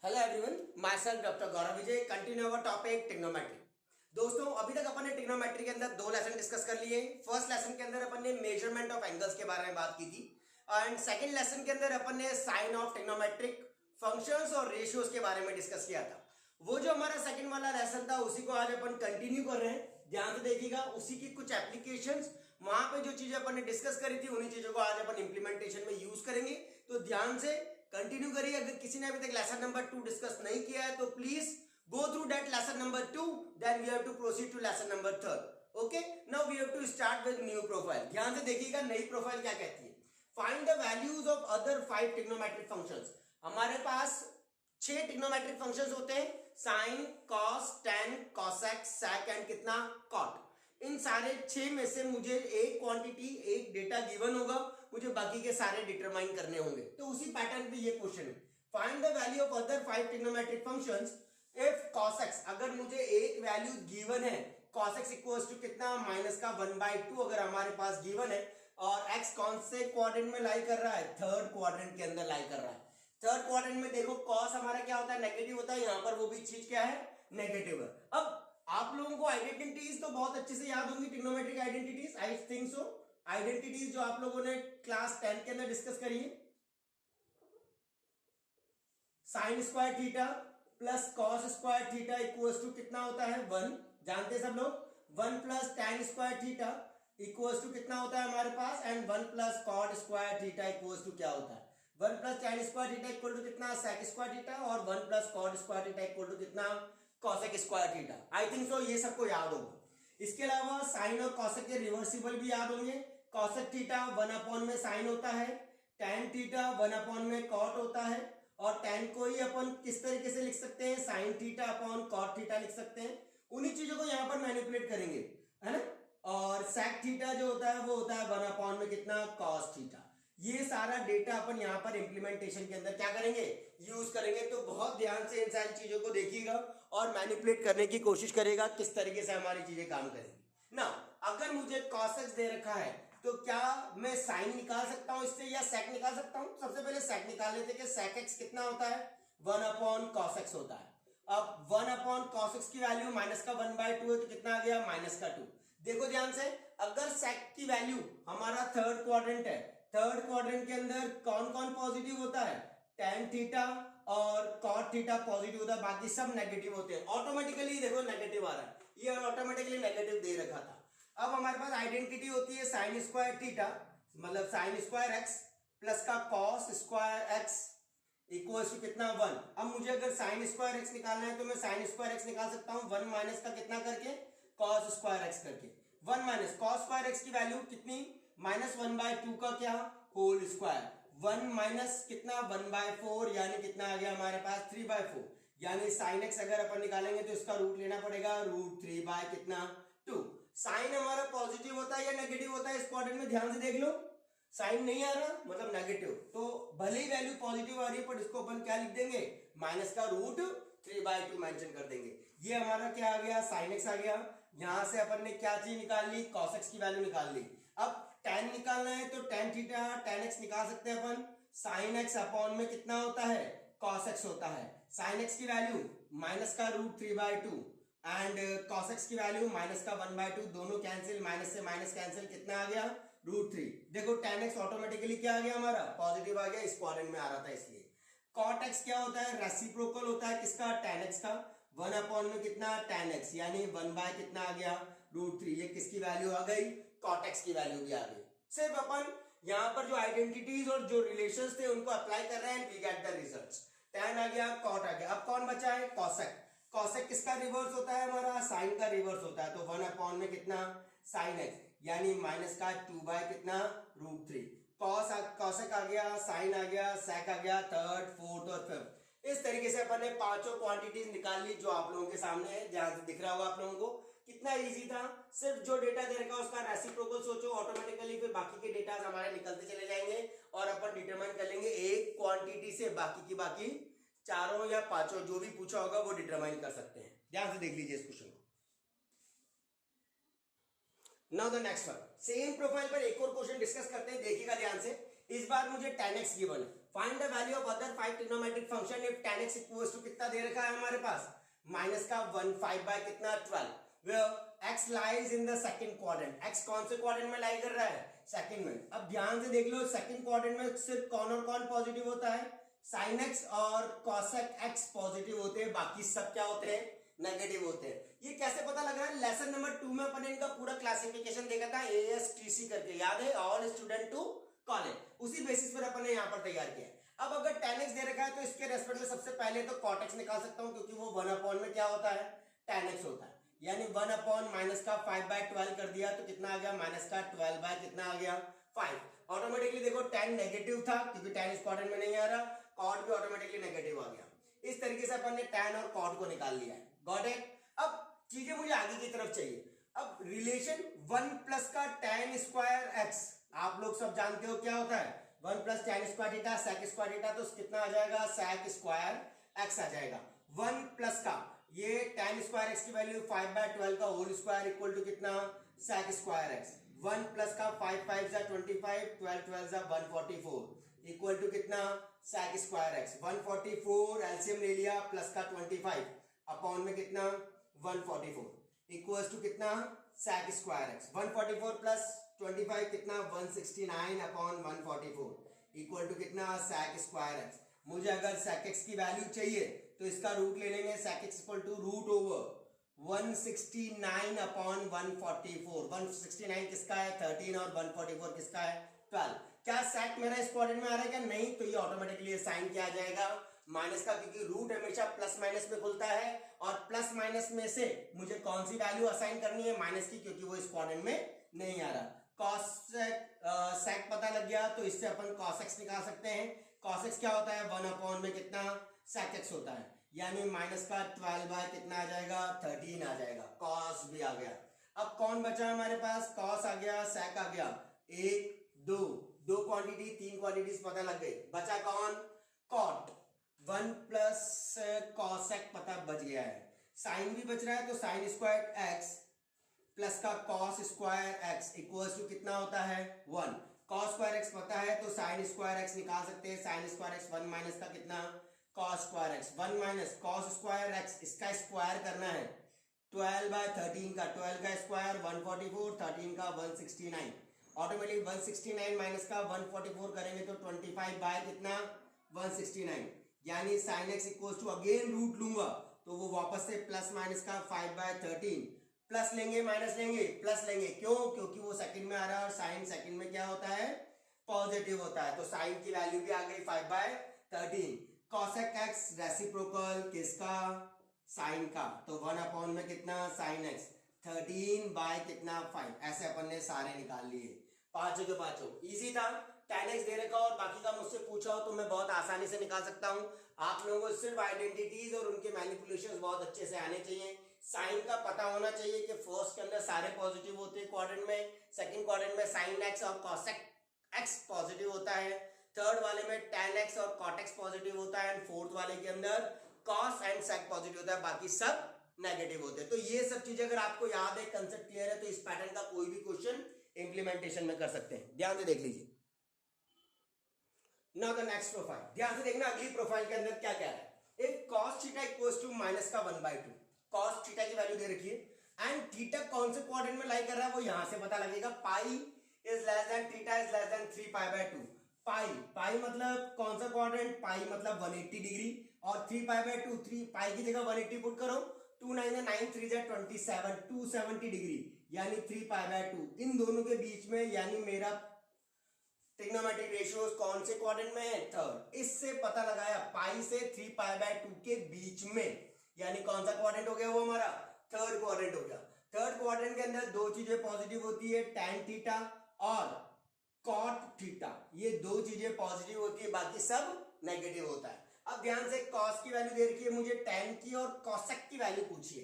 Hello everyone, my self doctor Gaurav Vijay. Continue our topic trigonometry. दोस्तों, अभी तक अपन ने ट्रिग्नोमेट्री के अंदर दो लेसन डिस्कस कर लिए। फर्स्ट लेसन के अंदर अपन ने मेजरमेंट ऑफ एंगल्स के बारे में बात की थी एंड सेकंड लेसन के अंदर अपन ने साइन ऑफ ट्रिग्नोमेट्रिक फंक्शंस और रेशियोज के बारे में डिस्कस किया था। वो जो हमारा सेकंड वाला लेसन था उसी को आज अपन कंटिन्यू कर रहे हैं। ध्यान से देखिएगा, उसी की कुछ एप्लीकेशंस, वहां पे जो चीजें अपन ने डिस्कस करी थी उन्हीं चीजों को आज अपन इंप्लीमेंटेशन में यूज करेंगे। तो ध्यान से कंटिन्यू करिए। अगर किसी ने अभी तक लेसन नंबर 2 डिस्कस नहीं किया है तो please go through that lesson number 2, then we have to proceed to lesson number 3। Okay, now we have to start with new profile. ध्यान से देखिएगा, नई प्रोफाइल क्या कहती है। Find the values of other 5 trigonometric functions. हमारे पास 6 trigonometric functions होते हैं, sine, cos, tan, cosec, sec and कितना कॉट। इन सारे 6 में से मुझे एक क्वांटिटी, एक डेटा गिवन होगा, मुझे बाकी के सारे डिटरमाइन करने होंगे। तो उसी पैटर्न पे ये क्वेश्चन है, find the value of other 5 trigonometric functions if cosx, अगर मुझे एक वैल्यू गिवन है, cosx इक्वल्स टू कितना -1/2 अगर हमारे पास गिवन है, और x कौन से क्वाड्रेंट में लाई कर रहा है, थर्ड क्वाड्रेंट के अंदर लाई कर रहा है। थर्ड क्वाड्रेंट में देखो cos हमारा क्या होता है, नेगेटिव होता है, यहां पर वो भी चीज क्या है, नेगेटिव है। अब आप लोगों को आइडेंटिटीज तो बहुत अच्छे से याद होंगी, ट्रिग्नोमेट्रिक आइडेंटिटीज, आई थिंक सो। आइडेंटिटीज जो आप लोगों ने क्लास 10 के अंदर डिस्कस करी है, sine square theta plus cos square theta equals to कितना होता है 1, जानते हैं सब लोग। 1 plus tan square theta equals to कितना होता है हमारे पास, and 1 plus cot square theta equals to क्या होता है, 1 plus tan square theta equal to कितना सेक स्क्वायर थीटा, और 1 plus cot square theta equal to कितना cosec square theta. I think सो ये सबको याद होगा। इसके अलावा साइन और कॉसेक के रिवर्सिबल भी याद होंगे। कॉसेक थीटा 1 में साइन होता है, टेन थीटा 1 में कॉट होता है, और टेन को ही अपन किस तरीके से लिख सकते हैं, sine theta upon cot theta लिख सकते हैं। उन्हीं चीजों को यहां पर मैनिपुलेट करेंगे, है ना। और सेक थीटा जो होता है वो होता है 1 में कितना कॉस थीटा। ये सारा डेटा अपन यहां पर इंप्लीमेंटेशन के अंदर क्या करेंगे, यूज करेंगे। तो बहुत ध्यान से इन सारी चीजों को देखिएगा और मैनिपुलेट करने की कोशिश करेगा किस तरीके से हमारी चीजें काम करेंगी ना। अगर मुझे कॉसेक्स दे रखा है तो क्या मैं साइन निकाल सकता हूं इससे, या सेक निकाल सकता हूं। सबसे पहले सेक निकाल लेते कि सेक एक्स कितना होता है, 1/cos x होता है। अब 1/cos x की वैल्यू -1/2 है तो कितना आ गया, -2। देखो ध्यान से, अगर सेक की वैल्यू हमारा थर्ड क्वाड्रेंट है, थर्ड क्वाड्रेंट के अंदर कौन कौन पॉजिटिव होता है, टेन थीटा और कॉट थीटा पॉजिटिव होता है, बाकी सब नेगेटिव होते हैं। ऑटोमेटिकली देखो नेगेटिव आ रहा है, ये ऑटोमेटिकली नेगेटिव दे रखा था। अब हमारे पास आइडेंटिटी होती है साइन स्क्वायर थीटा, मतलब साइन स्क्वायर एक्स प्लस का cos square x equals to कितना 1। अब मुझे अगर साइन स्क्वायर एक्स निकालना है तो मैं साइन स्क्वायर एक्स निकाल सकता हूं 1 माइनस का कितना करके, कॉस स्क्वायर एक्स करके। 1 माइनस कॉस स्क्वायर एक्स की वैल्यू कितनी, -1/2 का क्या होल स्क्वायर, 1 माइनस कितना 1/4, यानी कितना आ गया हमारे पास 3/4। यानी साइन एक्स अगर अपन निकालेंगे तो इसका रूट लेना पड़ेगा √3 कितना 2। साइन हमारा पॉजिटिव होता है या नेगेटिव होता है, इस क्वाड्रेंट में ध्यान से देख लो। साइन नहीं आ रहा मतलब नेगेटिव, तो भले ही वैल्यू पॉजिटिव आ रही है पर इसको अपन क्या लिख देंगे, माइनस का √3/2 मेंशन कर देंगे। ये हमारा क्या आ गया, साइन एक्स आ गया। यहां से अपन ने क्या चीज निकाल ली, कॉस एक्स की वैल्यू निकाल ली। अब टेन निकालना है तो टेन थीटा टेन एक्स निकाल सकते हैं अपन। साइन एक्स अपॉन में कितना होता है, कॉस एक्स होता है। साइन एक्स की वैल्यू माइनस का √3/2 एंड cos x की वैल्यू माइनस का 1/2, दोनों कैंसिल, माइनस से माइनस कैंसिल, कितना आ गया √3। देखो tan x ऑटोमेटिकली क्या आ गया हमारा, पॉजिटिव आ गया, इस क्वाड्रेंट में आ रहा था इसलिए। cot x क्या होता है, रेसिप्रोकल होता है किसका, tan x का। 1 में कितना tan x, यानी 1 कितना आ गया √3। ये किसकी वैल्यू आ गई, cot x की वैल्यू भी आ गई। सिर्फ अपन यहां पर जो आइडेंटिटीज और जो रिलेशंस थे उनको अप्लाई कर रहे हैं, we get the results. tan आ गया, cot आ गया। अब कौन बचा है, cosec। कॉसेक किसका रिवर्स होता है, हमारा साइन का रिवर्स होता है। तो 1 में कितना साइन एक्स, यानी माइनस का 2 कितना √3। कॉसेक आ गया, साइन आ गया, सेक आ गया, थर्ड फोर्थ और फिफ्थ। इस तरीके से अपन ने पांचों क्वांटिटीज निकाल ली जो आप लोगों के सामने है, जहां से दिख रहा होगा आप लोगों को। कितना इजी था, सिर्फ जो डेटा दे रखा उसका रेसिप्रोकल सोचो, ऑटोमेटिकली फिर बाकी के डेटा हमारे निकलते चले जाएंगे और अपन डिटरमाइन कर लेंगे एक क्वांटिटी से बाकी की बाकी चारों या पांचों जो भी पूछा होगा वो डिटरमाइन कर सकते हैं। ध्यान से देख लीजिए इस क्वेश्चन को। Now the next one, same profile पर एक और क्वेश्चन डिस्कस करते हैं, देखिएगा ध्यान से। इस बार मुझे tan x गिवन है, find the value of other 5 trigonometric trigonometric function if tan x equals to कितना दे रखा है हमारे पास माइनस का 1 5 बाय कितना 12 where x lies in the second quadrant. x कौन से क्वाड्रेंट में लाई कर रहा है सेकंड में। अब ध्यान से देख लो सेकंड क्वाड्रेंट में सिर्फ कौन और कौन पॉजिटिव होता है sin x और cosec x पॉजिटिव होते हैं बाकी सब क्या होते हैं नेगेटिव होते हैं। ये कैसे पता लग रहा है लेसन नंबर 2 में अपन इनका पूरा क्लासिफिकेशन देखा था ASTC करके याद है ऑल स्टूडेंट टू कॉलेज उसी बेसिस पर अपन ने यहाँ पर तैयार किया है। अब अगर tan x दे रखा है तो इसके रेस्पेक्ट में सबसे पहले तो cot x निकाल सकता हूं क्योंकि वो 1 अपॉन में क्या होता है tan x होता है यानी 1 अपॉन माइनस का 5 बाय 12 कर दिया तो कितना आ गया माइनस का 12 बाय कितना आ गया 5। ऑटोमेटिकली देखो tan नेगेटिव था क्योंकि tan इस क्वाड्रेंट में नहीं आ रहा cot भी ऑटोमेटिकली नेगेटिव आ गया। इस तरीके से अपन ने tan और cot को निकाल लिया है गॉट इट। अब चीजें मुझे आगे की तरफ चाहिए। अब रिलेशन 1 प्लस का tan स्क्वायर x आप लोग सब जानते हो क्या होता है 1 plus tan square theta sec square theta तो कितना आ जाएगा sec स्क्वायर x आ जाएगा। 1 प्लस का ये tan स्क्वायर x की वैल्यू 5 बाय 12 का होल स्क्वायर इक्वल टू कितना sec स्क्वायर x। 1 प्लस का 5 5 जा 25 12 12 जा 144 इक्वल टू कितना sec स्क्वायर x। 144 एलसीएम ले लिया प्लस का 25 अपॉन में कितना 144 इक्वल्स टू कितना sec स्क्वायर x। 144 प्लस 25 कितना 169 अपॉन 144 इक्वल टू कितना sec स्क्वायर x। मुझे अगर sec x की वैल्यू चाहिए तो इसका रूट ले लेंगे sec x equal to root over 169 upon 144। 169 किसका है 13 और 144 किसका है 12। क्या sec मेरा इस क्वाड्रेंट में आ रहा है क्या नहीं तो ये ऑटोमेटिकली साइन क्या आ जाएगा माइनस का क्योंकि रूट हमेशा प्लस माइनस में खुलता है और प्लस माइनस में से मुझे कौन सी वैल्यू असाइन करनी है माइनस की क्योंकि वो इस क्वाड्रेंट में नहीं आ रहा। cosec पता लग गया तो इससे अपन cos x निकाल सकते हैं। cos x क्या होता है 1 अपॉन में कितना sec x होता है यानी माइनस का 12 बाय कितना आ जाएगा 13 आ जाएगा cos भी आ गया। अब कौन बचा हमारे पास cos आ गया sec आ गया 1 2 दो क्वांटिटी 3 क्वांटिटीज पता लग गई बचा कौन cot 1 प्लस cosec पता बच गया है। साइन भी बच रहा है तो साइन स्क्वायर x प्लस का cos square x equals to कितना होता है 1। cos स्क्वायर x पता है तो sin स्क्वायर x निकाल सकते हैं। sin स्क्वायर x 1 माइनस का कितना cos square x 1 minus cos square x इसका स्क्वायर करना है 12 बाय 13 का 12 का स्क्वायर 144 13 का 169 ऑटोमेटिक 169 माइनस का 144 करेंगे तो 25 बाय कितना 169 यानी sin x equals to again root लूंगा तो वो वापस से प्लस माइनस का 5 बाय 13 प्लस लेंगे माइनस लेंगे प्लस लेंगे क्यों क्योंकि वो सेकंड में आ रहा है और साइन सेकंड में क्या होता है पॉजिटिव होता है तो साइन की वैल्यू भी आ गई 5 बाय 13। cosec x रेसिप्रोकल किसका साइन का तो 1 अपॉन में कितना साइन x 13 बाय कितना 5 ऐसे अपन ने सारे निकाल लिए पांचों के पांचों। इजी था tan x दे रखा और बाकी का मुझसे पूछा हो तो मैं बहुत आसानी से निकाल सकता हूं। आप लोगों को सिर्फ आइडेंटिटीज और उनके मैनिपुलेशंस बहुत अच्छे से आने चाहिए। साइन का पता होना चाहिए कि फर्स्ट के अंदर सारे पॉजिटिव होते हैं क्वाड्रेंट में सेकंड क्वाड्रेंट में साइन x और cosec x पॉजिटिव होता है थर्ड वाले में tan x और cot x पॉजिटिव होता है एंड फोर्थ वाले के अंदर cos एंड sec पॉजिटिव होता है बाकी सब नेगेटिव होते हैं। तो ये सब चीजें अगर आपको याद है कंसेप्ट क्लियर है तो इस पैटर्न का कोई भी क्वेश्चन इंप्लीमेंटेशन में कर सकते हैं। ध्यान से देख लीजिए। नाउ द नेक्स्ट प्रोफाइल ध्यान से देखना अगली प्रोफाइल के अंदर क्या क्या है। एक cos theta equals to minus का 1/2 cos थीटा की वैल्यू दे रखी है एंड थीटा कौन से क्वाड्रेंट में लाई कर रहा है वो यहां से पता लगेगा। पाई is less than theta is less then 3 pi by 2। पाई मतलब कौन सा क्वाड्रेंट पाई मतलब 180 डिग्री और 3 पाई बाय 2 3 पाई की जगह 180 पुट करो 2 9 9 3 27 270 डिग्री यानी 3 पाई बाय 2 इन दोनों के बीच में यानी मेरा ट्रिग्नोमेट्रिक रेशियोज कौन से क्वाड्रेंट में है थर्ड। इससे पता लगाया पाई से 3 पाई बाय 2 के बीच में यानी कौन सा क्वाड्रेंट हो गया वो हमारा थर्ड क्वाड्रेंट हो गया। थर्ड क्वाड्रेंट के अंदर दो चीजें पॉजिटिव होती है tan थीटा और cot थीटा ये दो चीजें पॉजिटिव होती है बाकी सब नेगेटिव होता है। अब ध्यान से cos की वैल्यू दे रखी है मुझे tan की और cosec की वैल्यू पूछिए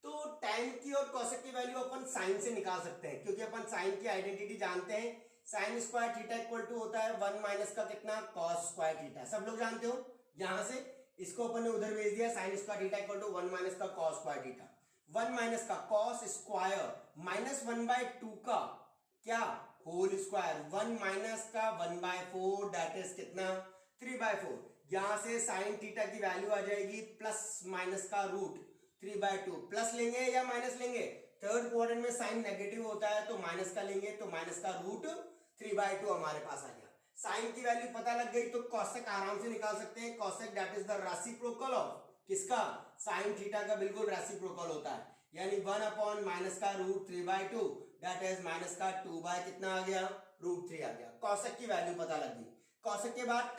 तो tan की और cosec की वैल्यू अपन साइन से निकाल सकते हैं क्योंकि अपन साइन की आइडेंटिटी जानते हैं। Sine square theta equal to होता है 1 माइनस का कितना cos स्क्वायर थीटा सब लोग जानते हो। यहां से इसको अपन ने उधर भेज दिया sine square theta equal to 1 minus का cos स्क्वायर थीटा 1 माइनस का cos स्क्वायर माइनस 1/2 का क्या होल स्क्वायर 1 माइनस का 1/4 दैट इज कितना 3/4 यहां से साइन थीटा की वैल्यू आ जाएगी प्लस माइनस का रूट 3/2। प्लस लेंगे या माइनस लेंगे? थर्ड क्वाड्रेंट में साइन नेगेटिव होता है तो माइनस का लेंगे, तो माइनस का रूट 3/2 हमारे पास आ गया। साइन की वैल्यू पता लग गई तो कॉसेक आराम से निकाल सकते हैं। Cosec that is the reciprocal of किसका? साइन थीटा का बिल्कुल रेसिप्रोकल होता है, यानी 1 अपॉन माइनस का रूट 3/2 दैट इज माइनस का 2 बाय कितना आ गया? रूट 3 आ गया। कॉसेक की वैल्यू पता लग गई। कॉसेक के बाद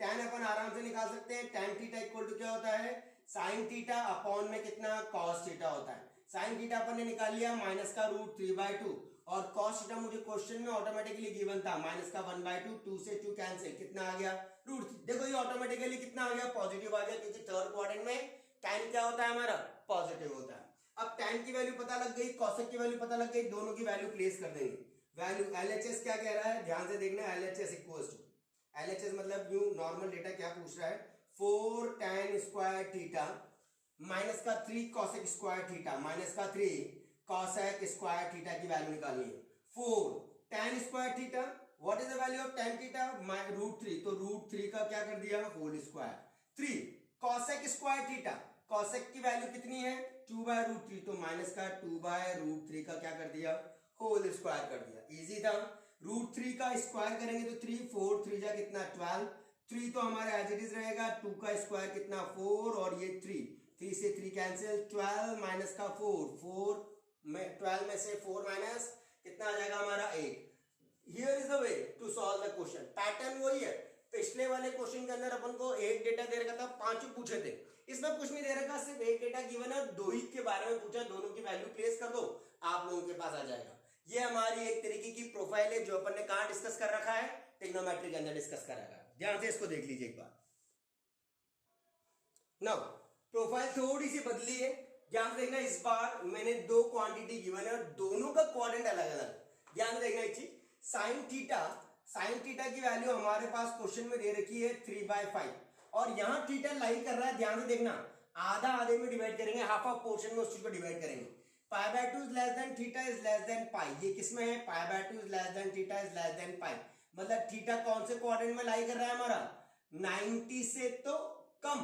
tan अपन आराम से निकाल सकते हैं। tan थीटा इक्वल टू क्या होता है? साइन थीटा अपॉन में कितना? कॉस थीटा होता है। साइन थीटा अपन ने निकाल लिया माइनस का रूट 3/2 और कॉस थीटा मुझे क्वेश्चन में ऑटोमेटिकली गिवन था माइनस का 1/2, 2 से 2 कैंसिल, कितना आ गया? रूट 3। देखो ये ऑटोमेटिकली कितना आ गया? पॉजिटिव आ गया, क्योंकि थर्ड क्वाड्रेंट में tan क्या होता है हमारा? पॉजिटिव होता है। अब tan की वैल्यू पता लग गई, कॉसेक की वैल्यू पता लग गई, दोनों की वैल्यू प्लेस कर देंगे। वैल्यू LHS क्या कह रहा है? ध्यान से देखना। LHS इक्वल्स टू, LHS मतलब न्यू नॉर्मल डेटा क्या पूछ रहा है? 4 tan स्क्वायर थीटा माइनस का 3 कॉसेक स्क्वायर थीटा माइनस का 3 कॉसेक स्क्वायर थीटा की वैल्यू निकालनी है। 4 tan square theta, what is the value of tan theta? Root 3, तो रूट 3 का क्या कर दिया? Whole square. 3 cosec square theta, cosec की वैल्यू कितनी है? 2/√3, तो माइनस का 2/√3 का क्या कर दिया? होल स्क्वायर कर दिया। इजी था। रूट 3 का स्क्वायर करेंगे तो 3, 4 3 जा कितना? 12। 3 तो हमारे एज इट इज रहेगा, 2 का स्क्वायर कितना? 4 और ये 3 से 3 कैंसिल, 12 माइनस का 4 में 12 में से 4 माइनस कितना आ जाएगा हमारा? 8। Here is the way to solve the question. Pattern वही है। पिछले वाले क्वेश्चन के अंदर अपन को एक डेटा दे रखा था, पांचों पूछे थे। इसमें कुछ नहीं दे रखा, सिर्फ एक डेटा गिवन है, दो ही के बारे में पूछा, दोनों की वैल्यू प्लेस कर दो, आप लोगों के पास आ जाएगा। ये हमारी एक तरीके की प्रोफाइल है जो अपन ने कहां डिस्कस कर रखा है? ट्रिग्नोमेट्री के अंदर डिस्कस कर रखा है। ध्यान से इसको देख लीजिए एक बार। नाउ प्रोफाइल थोड़ी सी बदली है, ध्यान से देखना। इस बार मैंने दो क्वांटिटी गिवन है और दोनों का क्वाड्रेंट अलग अलग। ध्यान देखना एक चीज, साइन थीटा की वैल्यू हमारे पास क्वेश्चन में दे रखी है 3/5 और यहां थीटा लाई कर रहा है। ध्यान से देखना, आधा आधे में डिवाइड करेंगे, हाफ ऑफ पोर्शन में उस चीज को डिवाइड करेंगे। π/2 is less than theta is less than pi, ये किसमें है? π/2 is less than theta is less than pi, मतलब थीटा कौन से क्वाड्रेंट में लाई कर रहा है हमारा? 90 से तो कम,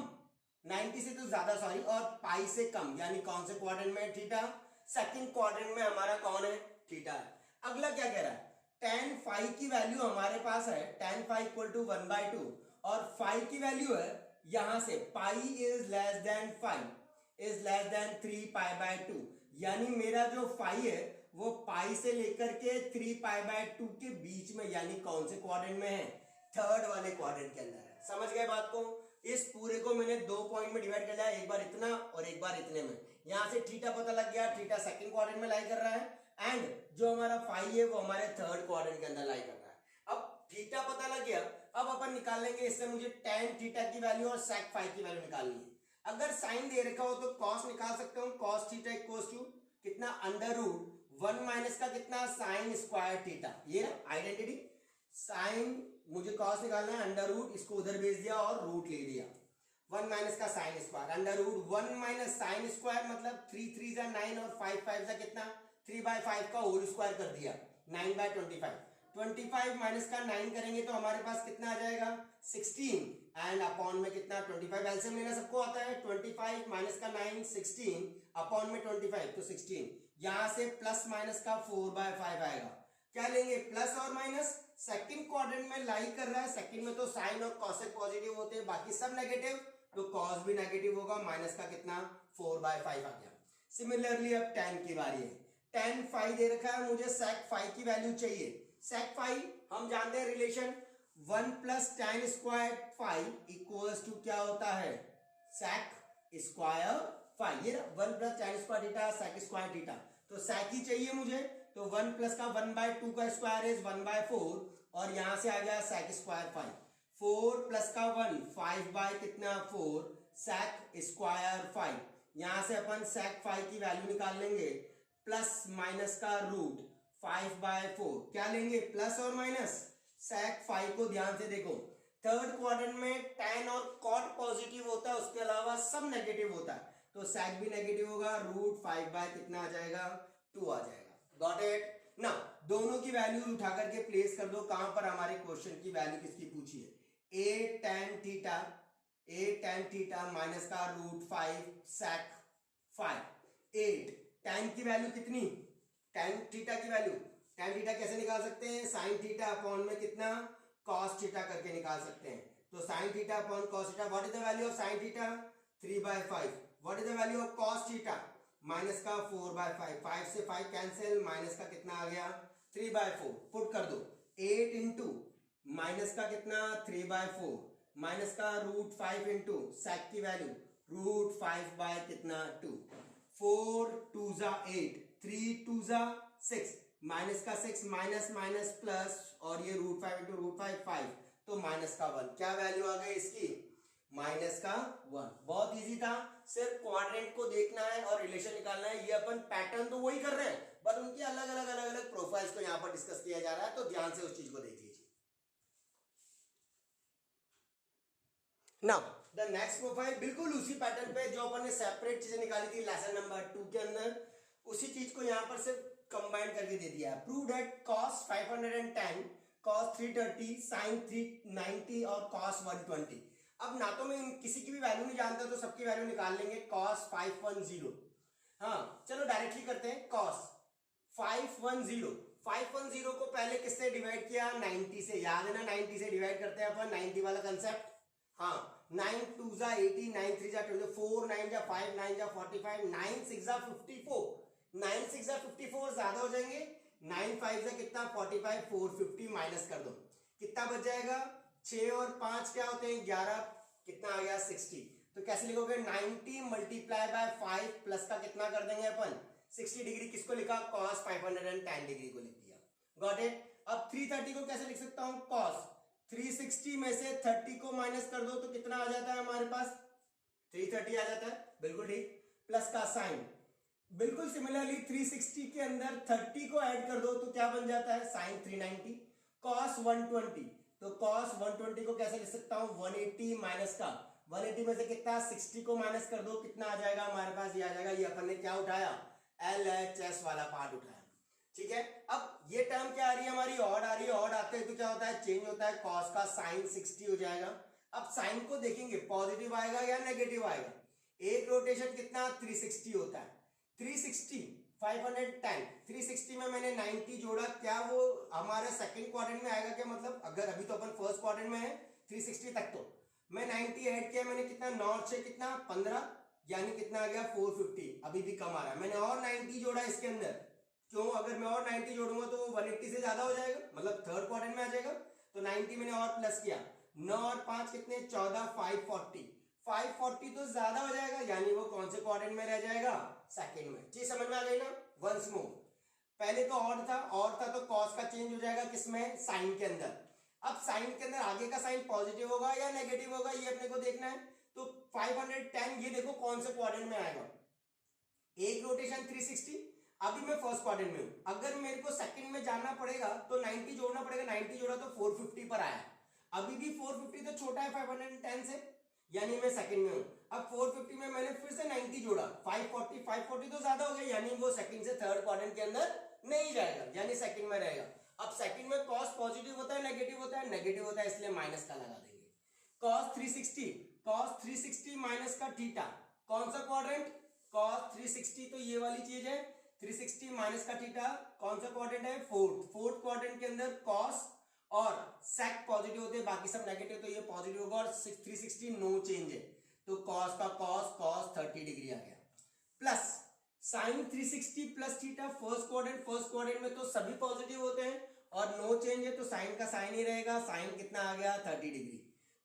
90 से तो ज्यादा सॉरी, और पाई से कम, यानी कौन से क्वाड्रेंट में है थीटा? सेकंड क्वाड्रेंट में हमारा कौन है? थीटा है। अगला क्या कह रहा है? tan phi की वैल्यू हमारे पास है tan phi इक्वल टू 1/2 और phi की वैल्यू है यहां से pi is less than 5 is less than 3π/2, यानी मेरा जो phi है वो पाई से लेकर के 3π/2 के बीच में, यानी कौन से क्वाड्रेंट में है? थर्ड वाले क्वाड्रेंट के अंदर है। समझ गए बात को? इस पूरे को मैंने दो पॉइंट में डिवाइड कर लिया, एक बार इतना और एक बार इतने में। यहां से थीटा पता लग गया, थीटा सेकंड क्वाड्रेंट में लाई कर रहा है एंड जो हमारा फाई है वो हमारे थर्ड क्वाड्रेंट के अंदर लाई कर रहा है। अब थीटा पता लग गया, अब अपन निकाल लेंगे इससे मुझे tan थीटा की वैल्यू और sec फाई की वैल्यू निकालनी है। अगर साइन दे रखा हो तो cos निकाल सकता हूं, cos थीटा इक्वल्स टू कितना? √1 माइनस का कितना? Sign square theta. ये ना आइडेंटिटी, साइन मुझे cos निकालना है, √, इसको उधर भेज दिया और रूट ले लिया। 1 माइनस का sine square, √1 minus sine square मतलब 3 3 जा 9 और 5 5 जा कितना? 3/5 का होल स्क्वायर कर दिया, 9/25। 25 माइनस का 9 करेंगे तो हमारे पास कितना आ जाएगा? 16 एंड अपॉन में कितना? 25। एलसीएम लेना सबको आता है, 25 माइनस का 9 16 अपॉन में 25 तो 16। यहां से प्लस माइनस का 4/5 आएगा। क्या लेंगे? प्लस और माइनस। सेकंड क्वाड्रेंट में लाई कर रहा है, सेकंड में तो साइन और कॉसेक पॉजिटिव होते हैं, बाकी सब नेगेटिव, तो कॉस भी नेगेटिव होगा। माइनस का कितना? 4/5 आ गया। सिमिलरली अब tan की बारी है। tan phi दे रखा है, मुझे sec phi की वैल्यू चाहिए। sec phi हम जानते हैं relation 1 plus tan square phi equals to क्या होता है? sec square phi। ये 1 plus tan square theta sec square theta, तो sec ही चाहिए मुझे, तो 1 प्लस का 1/2 का स्क्वायर इज 1/4 और यहां से आ गया sec स्क्वायर phi। 4 प्लस का 1 5 कितना? 4 sec स्क्वायर phi। यहां से अपन sec phi की वैल्यू निकाल लेंगे, प्लस माइनस का रूट 5/4। क्या लेंगे? प्लस और माइनस। sec phi को ध्यान से देखो, थर्ड क्वाड्रेंट में tan और cot पॉजिटिव होता है, उसके अलावा सब नेगेटिव होता है, तो sec भी नेगेटिव होगा। √5 कितना आ जाएगा? 2 आ जाएगा। Got it? ना दोनों की वैल्यू उठा करके प्लेस कर दो। कहां पर हमारे क्वेश्चन की वैल्यू किसकी पूछी है? a tan theta 8 tan theta minus का रूट 5 sec 5। 8 tan की वैल्यू कितनी, tan थीटा की वैल्यू, tan थीटा कैसे निकाल सकते हैं, sin थीटा अपॉन में कितना cos थीटा करके निकाल सकते हैं। तो sin theta upon cos theta, what is the value of sin theta 3/5, what is the value of cos theta minus का 4/5, 5 से 5 कैंसिल, माइनस का कितना आ गया 3/4, पुट कर दो 8 इंटू माइनस का कितना 3/4 माइनस का रूट 5 इंटू सेक की वैल्यू रूट 5 बाय कितना 2, 4 2 जा 8, 3 2 जा 6, माइनस का 6 माइनस माइनस प्लस और ये रूट 5 इंटू रूट 5 5, तो माइनस का 1, क्या वैल्यू आ गई इसकी माइनस का 1। बहुत इजी था, सिर्फ क्वाड्रेंट को देखना है और रिलेशन निकालना है। ये अपन पैटर्न तो वही कर रहे हैं बट उनकी अलग अलग प्रोफाइल्स को यहां पर डिस्कस किया जा रहा है, तो ध्यान से उस चीज को देख लीजिए। नाउ द नेक्स्ट प्रोफाइल बिल्कुल उसी पैटर्न पे जो अपन ने सेपरेट चीजें निकाली थी लेसन नंबर 2 के अंदर, उसी चीज को यहां पर सिर्फ कंबाइन करके दे दिया है। Prove that cos 510, cos 330, sin 390 और cos 120। अब ना तो मैं किसी की भी वैल्यू नहीं जानता तो सबकी वैल्यू निकाल लेंगे। cos 510, हाँ चलो डायरेक्टली करते हैं। cos 510 को पहले किससे डिवाइड किया 90 से, याद है ना 90 से डिवाइड करते हैं अपन, 90 वाला कंसेप्ट। हाँ 9 2 जा 80, 9 3 जा 24, 9 जा 5, 9 जा 45, 9 6 जा 54, 9 6 जा 54 ज्यादा हो जाएंगे, 9 5 जा कितना 45, 450 माइनस कर दो, कितना बच जाएगा 6 और 5 क्या होते हैं 11, कितना आ गया 60। तो कैसे लिखोगे 90 मल्टीप्लाई बाय 5 प्लस का कितना कर देंगे अपन 60 डिग्री, किसको लिखा cos 510 डिग्री को लिख दिया, गॉट इट। अब 330 को कैसे लिख सकता हूं cos 360 में से 30 को माइनस कर दो तो कितना आ जाता है हमारे पास 330 आ जाता है, बिल्कुल ठीक, प्लस का साइन। बिल्कुल सिमिलरली 360 के अंदर 30 को ऐड कर दो तो क्या बन जाता है साइन 390, cos 120, तो cos 120 को कैसे लिख सकता हूं 180 माइनस का 180 में से कितना 60 को माइनस कर दो, कितना आ जाएगा हमारे पास, ये आ जाएगा, ये अपन ने क्या उठाया LHS वाला पार्ट उठाया, ठीक है। अब ये टर्म क्या आ रही है हमारी ऑड आ रही है, ऑड आते हैं तो क्या होता है चेंज होता है, cos का साइन 60 हो जाएगा। अब साइन को देखेंगे पॉजिटिव आएगा या नेगेटिव आएगा, एक रोटेशन कितना 360 होता है, 360 510, 360 में मैंने 90 जोड़ा, क्या वो हमारे सेकंड क्वाड्रेंट में आएगा क्या, मतलब अगर अभी तो अपन फर्स्ट क्वाड्रेंट में है 360 तक, तो मैं 90 ऐड किया मैंने, कितना 9 से कितना 15, यानी कितना आ गया 450, अभी भी कम आ रहा है, मैंने और 90 जोड़ा इसके अंदर, क्यों अगर मैं और 90 जोड़ूंगा तो 180 से ज्यादा हो जाएगा, मतलब थर्ड क्वाड्रेंट में आ जाएगा, तो 90 मैंने और प्लस किया, 9 और 5 कितने 14, 540, 540 तो ज्यादा हो जाएगा, यानी वो कौन से क्वाड्रेंट में रह जाएगा सेकंड में। चीज समझ में आ गई ना, वंस मोर, पहले तो ऑड था तो कॉस का चेंज हो जाएगा किसमें साइन के अंदर। अब साइन के अंदर आगे का साइन पॉजिटिव होगा या नेगेटिव होगा ये अपने को देखना है, तो 510 ये देखो कौन से क्वाड्रेंट में आएगा, एक रोटेशन 360, अभी मैं फर्स्ट क्वाड्रेंट में हूं, अगर मेरे को सेकंड में जाना पड़ेगा तो 90 जोड़ना पड़ेगा, 90 जोड़ा तो 450 पर आया, अभी भी 450 तो छोटा है 510 से, यानी मैं सेकंड में हूं। अब 450 में मैंने फिर से 90 जोड़ा, 540 तो ज्यादा हो गया, यानी वो सेकंड से थर्ड क्वाड्रेंट के अंदर नहीं जाएगा, यानी सेकंड में रहेगा। अब सेकंड में cos पॉजिटिव होता है नेगेटिव होता है, नेगेटिव होता है इसलिए माइनस का लगा देंगे। cos 360 माइनस का थीटा, कौन सा क्वाड्रेंट cos 360, तो ये वाली चीज है 360 माइनस का थीटा, कौन सा क्वाड्रेंट है फोर्थ क्वाड्रेंट के अंदर cos और sec पॉजिटिव होते हैं, बाकी सब नेगेटिव, तो ये पॉजिटिव होगा और 360 नो चेंज है, तो cos का cos 30 डिग्री आ गया, plus sign 360 plus theta, first quadrant में तो सभी पॉजिटिव होते हैं और नो चेंज है तो साइन का साइन ही रहेगा, साइन कितना आ गया 30 डिग्री,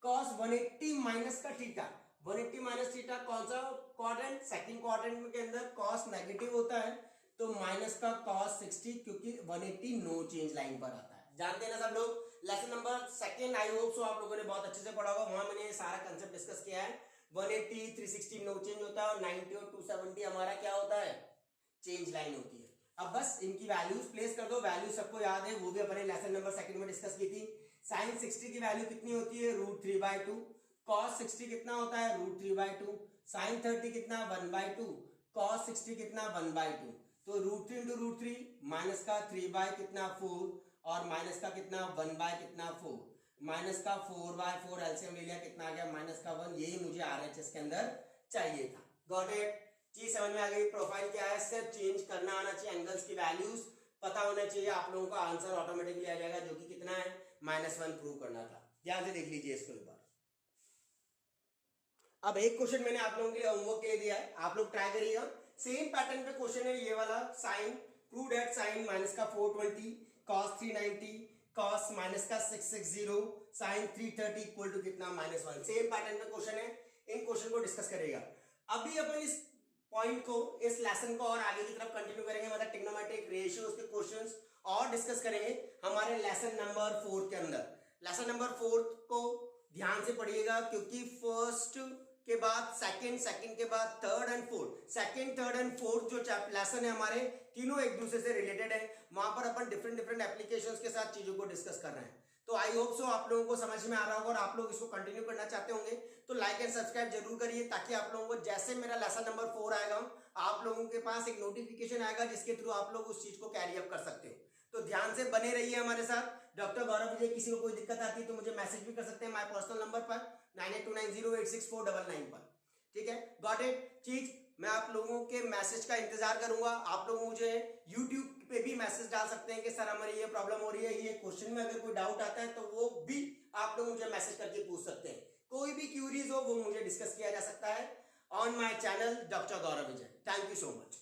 cos 180 माइनस का थीटा, 180 माइनस थीटा कौन सा क्वाड्रेंट सेकंड क्वाड्रेंट के अंदर cos नेगेटिव होता है, तो माइनस का cos 60, क्योंकि 180 नो चेंज लाइन पर आता है, जानते हैं ना सब लोग। Lesson number second I hope so आप लोगों ने बहुत अच्छे से पढ़ा होगा, वहां मैंने सारा कंसेप्ट डिस्कस किया है, 180 360 नो चेंज होता है और 90 और 270 हमारा क्या होता है चेंज लाइन होती है। अब बस इनकी वैल्यूज प्लेस कर दो, वैल्यू सबको याद है, वो भी अपने लेसन नंबर सेकंड में डिस्कस की थी। साइन 60 की वैल्यू कितनी होती है √3/2, cos 60 कितना होता है √3/2, साइन 30 कितना 1/2, cos 60 कितना 1/2, तो √3 into √3 माइनस का 3 बाय कितना 4 और माइनस का कितना 1 बाय कितना 4, माइनस का 4/4 एलसीएम ले लिया, कितना आ गया माइनस का 1, यही मुझे आरएचएस के अंदर चाहिए था। Got it? चीज समझ में आ गई? प्रोफाइल क्या है, सिर्फ चेंज करना आना चाहिए, एंगल्स की वैल्यूज पता होना चाहिए, आप लोगों का आंसर ऑटोमेटिकली आ जाएगा, जो कि कितना है -1 प्रूव करना था। ध्यान से देख लीजिए इसको एक बार। अब एक क्वेश्चन मैंने आप लोगों के लिए होमवर्क के लिए दिया है, आप लोग ट्राई करिएगा। सेम पैटर्न पे क्वेश्चन है ये वाला, sine prove that sine minus का 420 cos 390 cos माइनस का 660 साइन 330 इक्वल टू कितना -1। सेम पैटर्न पे क्वेश्चन है, इन क्वेश्चन को डिस्कस करेगा। अभी अपन इस पॉइंट को, इस लेसन को और आगे की तरफ कंटिन्यू करेंगे, मतलब ट्रिग्नोमेट्रिक रेशियोज के क्वेश्चंस और डिस्कस करेंगे हमारे लेसन नंबर 4 के अंदर। लेसन नंबर 4 को ध्यान से पढ़िएगा, क्योंकि फर्स्ट के बाद सेकंड, सेकंड के बाद third and fourth, second third and fourth जो लेसन है हमारे, तीनों एक दूसरे से रिलेटेड है। वहां पर अपन डिफरेंट डिफरेंट एप्लीकेशंस के साथ चीजों को डिस्कस कर रहे हैं। तो आई होप सो आप लोगों को समझ में आ रहा होगा, और आप लोग इसको कंटिन्यू करना चाहते होंगे तो लाइक एंड सब्सक्राइब जरूर करिए, ताकि आप लोगों को जैसे मेरा लेसन नंबर 4 आएगा, आप लोगों के पास एक नोटिफिकेशन आएगा जिसके थ्रू आप लोग उस चीज को कैरी अप कर सकते हो। तो ध्यान से बने रहिए हमारे साथ। डॉक्टर गौरव विजय, किसी को कोई दिक्कत आती है तो मुझे मैसेज भी कर सकते हैं माय पर्सनल नंबर पर 9829086499 पर। ठीक है, गॉट इट? चीज मैं आप लोगों के मैसेज का इंतजार करूंगा। आप लोग मुझे यूट्यूब पे भी मैसेज डाल सकते हैं कि सर हमारी ये प्रॉब्लम हो रही है, ये क्वेश्चन में अगर कोई डाउट आता है तो वो भी आप लोग मुझे मैसेज करके पूछ सकते हैं। कोई भी क्यूरीज हो वो मुझे डिस्कस किया जा सकता है on my channel doctor Gaurav Vijay. Thank you so much.